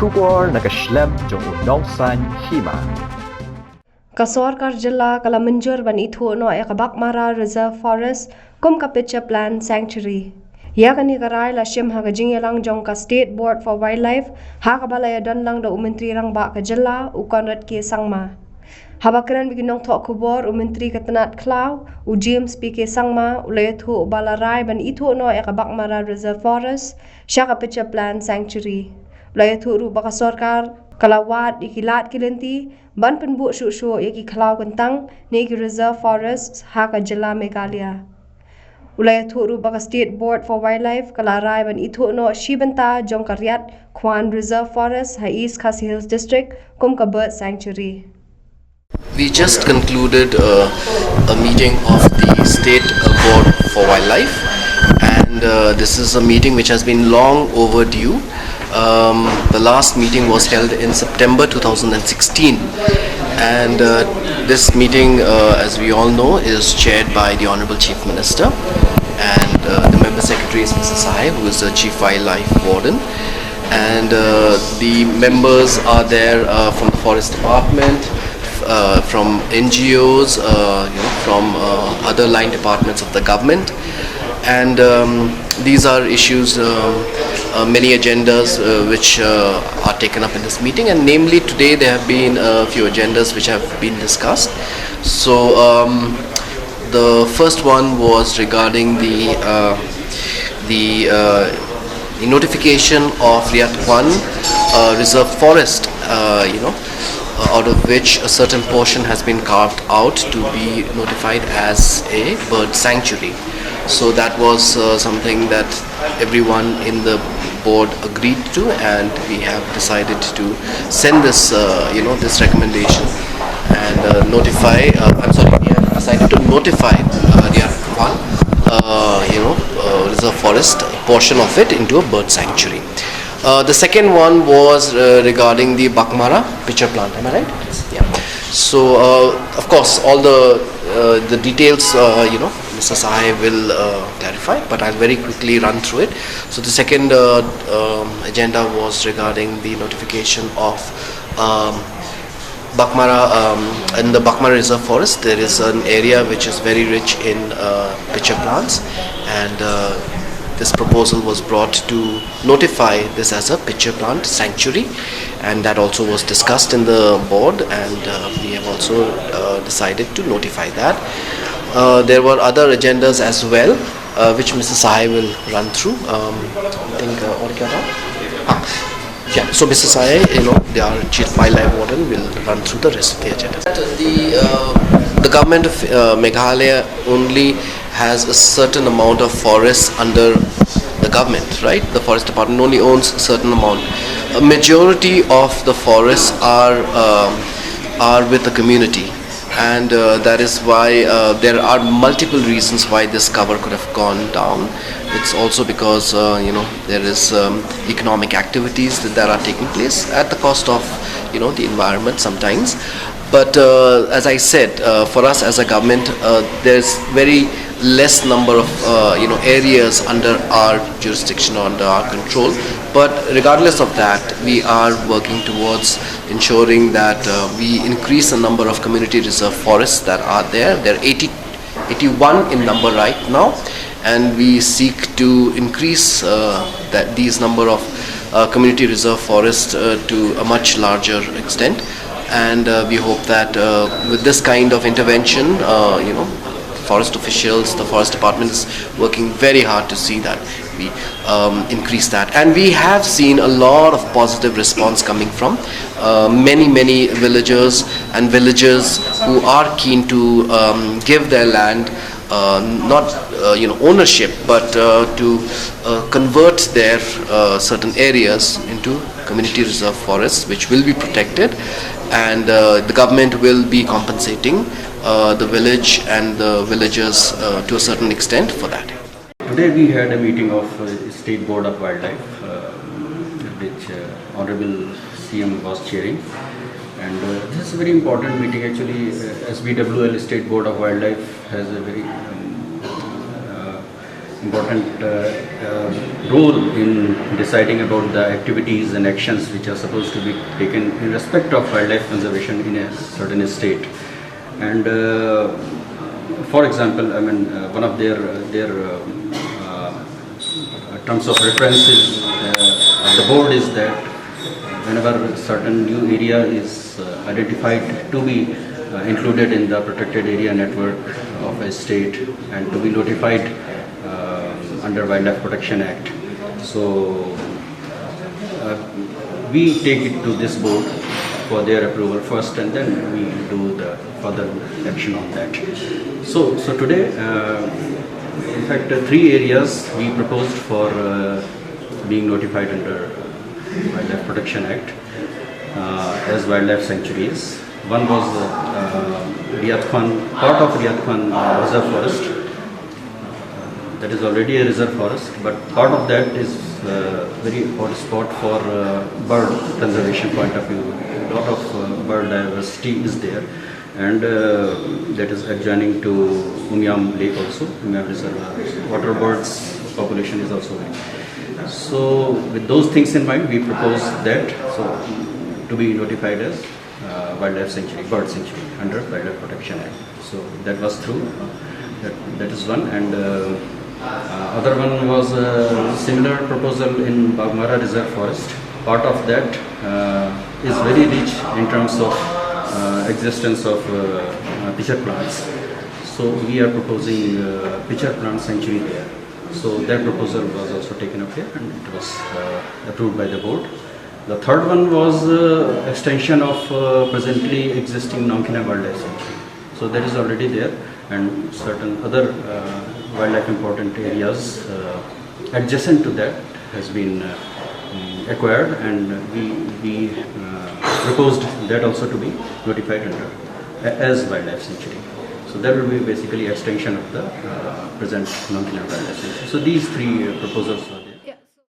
Shukor nakaslem jong unongsan Hima. Sorkar Jylla kala Mynjur ban Ithuh no Baghmara Reserve Forest kum ka picture plan sanctuary. Yakani karai la shim ha Jylla jong ka State Board for Wildlife ha ka balaya don lang da umentri rang ba ka Jylla u konrat ke sangma. Habakran biginong thok kubor umentri katanat klaw u James PK sangma ulayathu balarai ban Ithuh no Baghmara Reserve Forest sha ka picture plan sanctuary. Ulayathu ru baka Sorkar kalawat ikilat kilenti ban penbu shu yaki khalau kentang neki reserve forests ha ka Jylla Meghalaya. Ulayathu ru baka State Board for Wildlife kalarai ban Ithuh no shibanta jong karyat Kwan Reserve Forest ha East Khasi Hills District kum ka bird sanctuary. We just concluded a meeting of the State Board for Wildlife, and this is a meeting which has been long overdue. The last meeting was held in September 2016, and this meeting, as we all know, is chaired by the Honorable Chief Minister, and the Member Secretary is Mr. Sahai, who is the Chief Wildlife Warden, and the members are there from the Forest Department, from NGOs, from other line departments of the government, and these are issues, many agendas which are taken up in this meeting, and namely today there have been a few agendas which have been discussed. So the first one was regarding the notification of Riyat Kwan Reserve Forest, out of which a certain portion has been carved out to be notified as a bird sanctuary. So that was something that everyone in the board agreed to, and we have decided to send this, this recommendation and notify. We have decided to notify Riyat Kwan, Reserve Forest, portion of it into a bird sanctuary. The second one was regarding the Baghmara pitcher plant. Am I right? Yeah. So of course all the details Mr. Sahai will clarify, but I'll very quickly run through it. So the second agenda was regarding the notification of Baghmara. In the Baghmara Reserve Forest there is an area which is very rich in pitcher plants, and this proposal was brought to notify this as a pitcher plant sanctuary, and that also was discussed in the board, and we have also decided to notify that. There were other agendas as well, which Mr. Sahai will run through. So Mr. Sahai, our Chief Wildlife Warden, will run through the rest of the agenda. The government of Meghalaya only has a certain amount of forests under the government, right? The Forest Department only owns a certain amount. A majority of the forests are with the community, and that is why there are multiple reasons why this cover could have gone down. It's also because there is economic activities that are taking place at the cost of the environment sometimes. But as I said, for us as a government, there's very less number of areas under our jurisdiction or under our control. But regardless of that, we are working towards ensuring that we increase the number of community reserve forests that are there. There are 81 in number right now, and we seek to increase these number of community reserve forests to a much larger extent. And we hope that with this kind of intervention, forest officials, the Forest Department is working very hard to see that we increase that. And we have seen a lot of positive response coming from many villagers and villagers who are keen to give their land, not ownership, but to convert their certain areas into community reserve forests, which will be protected, and the government will be compensating the village and the villagers to a certain extent for that. Today we had a meeting of State Board of Wildlife, which Honorable CM was chairing, and this is a very important meeting actually. SBWL State Board of Wildlife has a very important role in deciding about the activities and actions which are supposed to be taken in respect of wildlife conservation in a certain state. And for example, I mean, one of their terms of reference is the board is that whenever a certain new area is identified to be included in the protected area network of a state and to be notified under Wildlife Protection Act. So we take it to this board for their approval first, and then we do the further action on that. So today, in fact, 3 areas we proposed for being notified under Wildlife Protection Act as wildlife sanctuaries. One was part of Riyadh Reserve Forest. That is already a reserve forest, but part of that is very hot spot for bird conservation point of view. A lot of bird diversity is there, and that is adjoining to Umyam Lake also, Umyam Reserve. Water birds population is also there. So with those things in mind, we propose that to be notified as wildlife sanctuary, bird sanctuary under Wildlife Protection Act. So that was through. That is one, and other one was a similar proposal in Baghmara Reserve Forest. Part of that is very rich in terms of existence of pitcher plants. So we are proposing pitcher plant sanctuary there. So that proposal was also taken up here, and it was approved by the board. The third one was extension of presently existing Namkhina Wildlife Sanctuary. So that is already there, and certain other wildlife important areas adjacent to that has been acquired, and we proposed that also to be notified under as wildlife sanctuary. So that will be basically extension of the present Namkhina Wildlife Sanctuary. So these 3 proposals